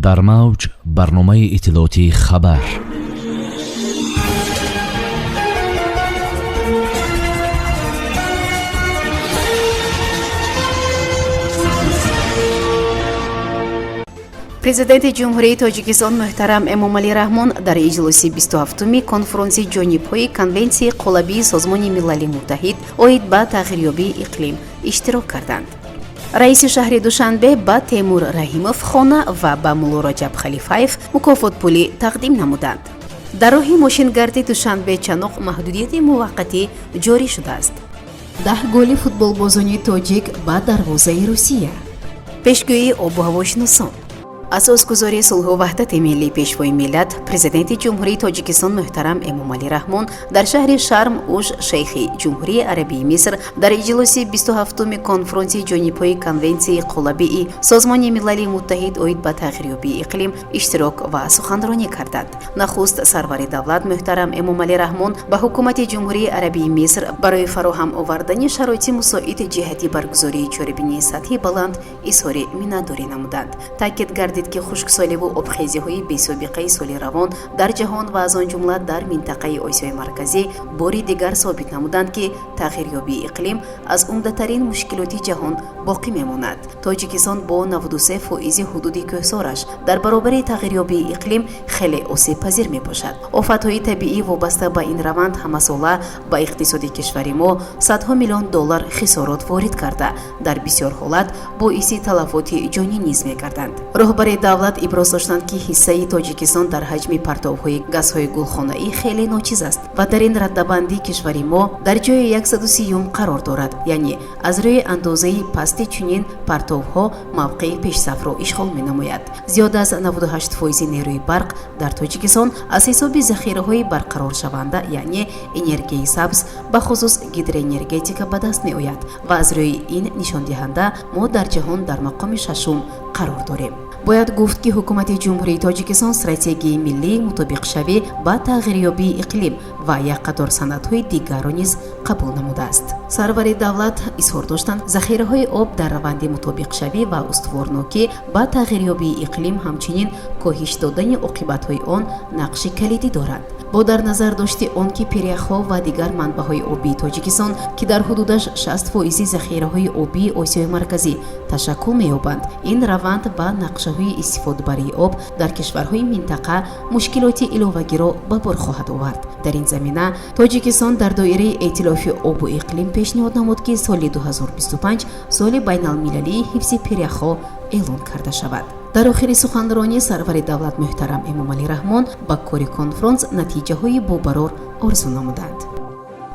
дар мавҷ барномаи иттилоотии хабар. президенти ҷумҳурии тоҷикистон муҳтарам эмомалӣ раҳмон дар иҷлоси 27-уми конфронси ҷонибҳои конвенсияи қолабии созмони милали муттаҳид оид ба тағйирёбии иқлим иштирок карданд. раиси шаҳри душанбе ба Темур Раҳимов хона ва ба Мулло Раҷаб Халифаев мукофотпулӣ тақдим намуданд. дар роҳи мошингарди Душанбе Чаноқ маҳдудияти муваққатӣ ҷорӣ шудааст. 10 голи футболбозони тоҷик ба дарвозаи Русия. пешгӯии обу ҳавошиносон. асосгузори сулҳу ваҳдати миллии пешвои миллат президенти ҷумҳурии тоҷикистон муҳтарам эмомалӣ раҳмон дар шаҳри Шарм уш шейхи ҷумҳурии арабии Миср дар иҷлоси 27-уми конфронси ҷонибҳои конвенсияи қолабии созмони милали муттаҳид оид ба тағйирёбии иқлим иштирок ва суханронӣ карданд. нахуст сарвари давлат муҳтарам эмомалӣ раҳмон ба ҳукумати ҷумҳурии арабии Миср барои фароҳам овардани шароити мусоид ҷиҳати баргузории чорабинии сатҳи баланд изҳори миннатдорӣ намуданд. таъкид гардид ки хушксоливу обхезиҳои бесобиқаи соли равон дар ҷаҳон ва аз он ҷумла дар минтақаи Осиёи марказӣ бори дигар собит намуданд ки тағйирёбии иқлим аз умдатарин мушкилоти ҷаҳон боқӣ мемонад. тоҷикистон бо 93% ҳудуди кӯҳсораш дар баробари тағйирёбии иқлим хеле осебпазир мебошад. офатҳои табиӣ вобаста ба ин раванд ҳамасола ба иқтисоди кишвари мо садҳо миллион доллар хисорот ворид карда дар бисёр ҳолат боиси талафоти ҷонӣ низ мегарданд. роҳбари давлат иброз доштанд ки ҳиссаи тоҷикистон дар ҳаҷми партовҳои газҳои гулхонаӣ хеле ночиз аст ва дар ин раддабандӣ кишвари мо дар ҷои 130 қарор дорад, яъне аз рӯи андозаи пасти чунин партовҳо мавқеи пешсафро ишғол менамояд. зиёда аз 98% нерӯи барқ дар тоҷикистон аз ҳисоби захираҳои барқароршаванда, яъне энергияи сабз ба хусус гидроэнергетика ба даст меояд ва аз рӯи ин нишондиҳанда мо дар ҷаҳон дар мақоми 6-ум қарор дорем. бояд гуфт ки ҳукумати ҷумҳурии тоҷикистон стратегияи миллии мутобиқшавӣ ба тағйирёбии иқлим ва як қатор санадҳои дигарро низ қабул намудааст. сарвари давлат изҳор доштанд захираҳои об дар раванди мутобиқшавӣ ва устуворнокӣ ба тағйирёбии иқлим ҳамчунин коҳиш додани оқибатҳои он нақши калидӣ доранд. бо дар назар дошти он ки перяхҳо ва дигар манбаъҳои обии тоҷикистон ки дар ҳудудаш 60% захираҳои обии Осиёи марказӣ ташаккул меёбанд, ин раванд ба нақшаҳои истифодабарии об дар кишварҳои минтақа мушкилоти иловагиро ба бор хоҳад овард. дар ин замина тоҷикистон дар доираи эътилофи обу иқлим пешниҳод намуд ки соли 2025 соли байналмилалии ҳифзи перяхҳо эълон карда шавад. дар охири суханронӣ сарвари давлат муҳтарам эмомалӣ раҳмон ба кори конфронс натиҷаҳои бобарор орзу намуданд.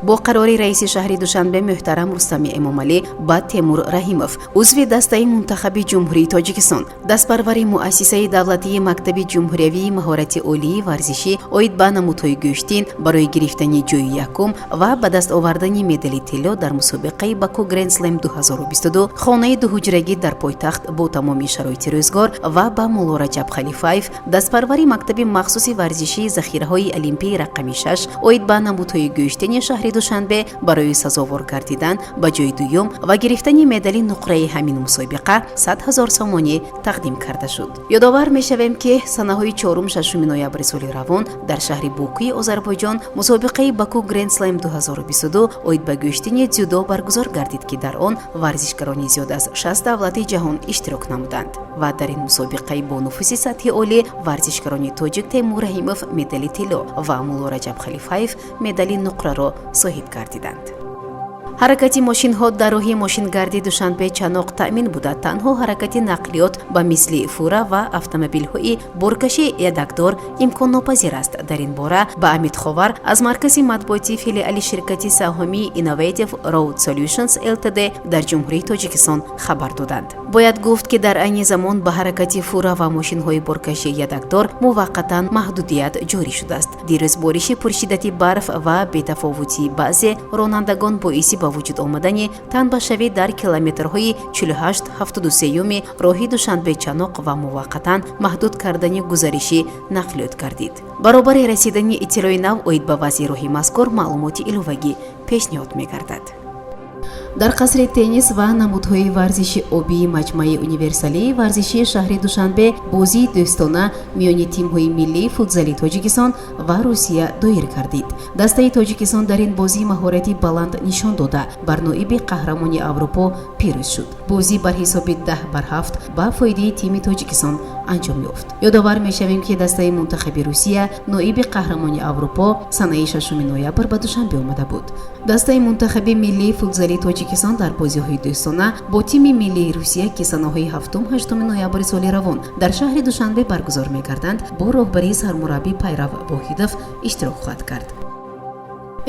бо қарори раиси шаҳри Душанбе муҳтарам Рустами Эмомалӣ ба Темур Раҳимов, узви дастаи мунтахаби ҷумҳурии Тоҷикистон, дастпарвари муассисаи давлатии Мактаби ҷумҳуриявии маҳорати олии варзишӣ оид ба намудҳои гӯштин барои гирифтани ҷойи якум ва ба даст овардани медали тилло дар мусобиқаи Баку Grand Slam 2022 хонаи дуҳуҷрагӣ дар пойтахт бо тамоми шароити рӯзгор ва ба Мулло Раҷаб Халифаев, дастпарвари Мактаби махсуси варзишии захираҳои олимпии рақами 6 оид ба намудҳои гӯштини шаҳри Душанбе барои сазовор гардидан ба ҷои дуюм ва гирифтани медали нуқраи ҳамин мусобиқа 100 000 сомонӣ тақдим карда шуд. ёдовар мешавем ки санаҳои 4-6 ноябри соли равон дар шаҳри Бокуи Озарбойҷон мусобиқаи Баку Grand Slam 2022 оид ба гӯштини дзюдо баргузор гардид ки дар он варзишгарони зиёда аз 60 давлати ҷаҳон иштирок намуданд ва дар ин мусобиқаи бо нуфузи сатҳи олӣ варзишгарони тоҷик Темур Раҳимов медали тилло ва Мулло Раҷаб Халифаев медали нуқраро соҳиб гардиданд. ҳаракати мошинҳо дар роҳи мошингарди Душанбе Чаноқ таъмин буда танҳо ҳаракати нақлиёт ба мисли фура ва автомобилҳои боркаши ядакдор имконнопазир аст. дар ин бора ба Амид Ховар аз маркази матбуоти филиали ширкати саҳомии Innovative Road Solutions Ltd дар ҷумҳурии Тоҷикистон хабар доданд. бояд гуфт ки дар айни замон ба ҳаракати фура ва мошинҳои боркаши ядакдор муваққатан маҳдудият ҷорӣ шудааст. дирӯз бориши пуршиддати барф ва бетафовутии баъзе ронандагон боиси ба вуҷуд омадани танбашавӣ дар километрҳои 48-73 роҳи Душанбе Чаноқ ва муваққатан маҳдуд кардани гузариши нақлиёт гардид. баробари расидани иттилои нав оид ба вазъи роҳи мазкур маълумоти иловагӣ пешниҳод мегардад. дар қасри теннис ва намудҳои варзиши обии маҷмӯи универсалии варзиши шаҳри душанбе бозии дӯстона миёни тимҳои миллии футзали тоҷикистон ва русия доир гардид. дастаи тоҷикистон дар ин бозӣ маҳорати баланд нишон дода бар ноиби қаҳрамони аврупо пирӯз шуд. бозӣ бар ҳисоби 10-7 ба фоидаи тими тоҷикистон анҷом ёфт. ёдовар мешавем ки дастаи мунтахаби русия ноиби қаҳрамони аврупо санаи 6 ноябр ба душанбе омада буд. дастаи мунтахаби миллии футзали тоҷикистон дар бозиҳои дӯстона бо тими миллии русия ки санаҳои 7-8 ноябри соли равон дар шаҳри душанбе баргузор мегарданд бо роҳбарии сармураббӣ пайрав воҳидов иштирок хоҳад кард.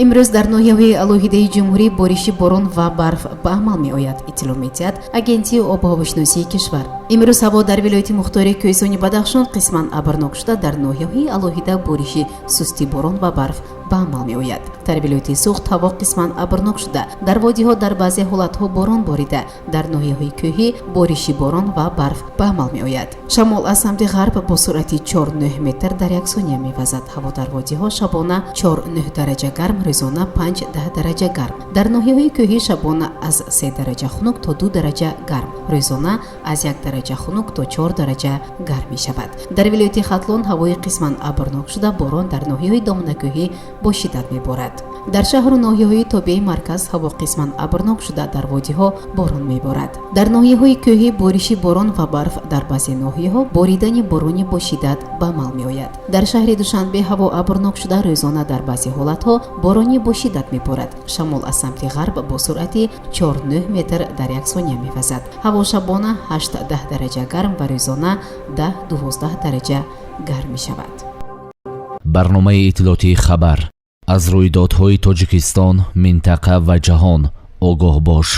имрӯз дар ноҳияҳои алоҳидаи ҷумҳурӣ бориши борон ва барф ба амал меояд, иттилоъ медиҳад агентияи обу-ҳавошиносии кишвар. имрӯз ҳаво дар вилояти мухтори кӯҳистони бадахшон қисман абрнок шуда дар ноҳияҳои алоҳида бориши сусти борон ва барф ба амал меояд. дар вилояти суғд ҳаво қисман абрнок шуда дар водиҳо дар баъзе ҳолатҳо борон борида дар ноҳияҳои кӯҳӣ бориши борон ва барф ба амал меояд. шамол аз самти ғарб бо суръати 4-9 метр дар як сония мевазад. ҳаво дар водиҳо шабона 4-9 дараҷа гарм, рӯзона 5-10 дараҷа гарм. дар ноҳияҳои кӯҳӣ шабона аз 3 дараҷа хунук то 2 дараҷа гарм, рӯзона аз 1 дараҷа хунук то 4 дараҷа гарм мешавад. дар вилояти хатлон ҳавои қисман абрнок шуда борон дар ноҳияҳои доманакӯҳӣ бо шиддат меборад. дар шаҳру ноҳияҳои тобеи марказ ҳаво қисман абрнок шуда дар водиҳо борон меборад. дар ноҳияҳои кӯҳӣ бориши борон ва барф дар баъзе ноҳияҳо боридани борони бо шиддат ба амал меояд. дар шаҳри душанбе ҳаво абрнок шуда рӯзона дар баъзе ҳолатҳо борони бо шиддат меборад. шамол аз самти ғарб бо суръати 4-9 метр дар як сония мевазад. ҳаво шабона 8-10 дараҷа гарм ва рӯзона 10-12 дараҷа гарм мешавад. барномаи иттилоотии хабар аз рӯйдодҳои тоҷикистон, минтақа ва ҷаҳон огоҳ бош.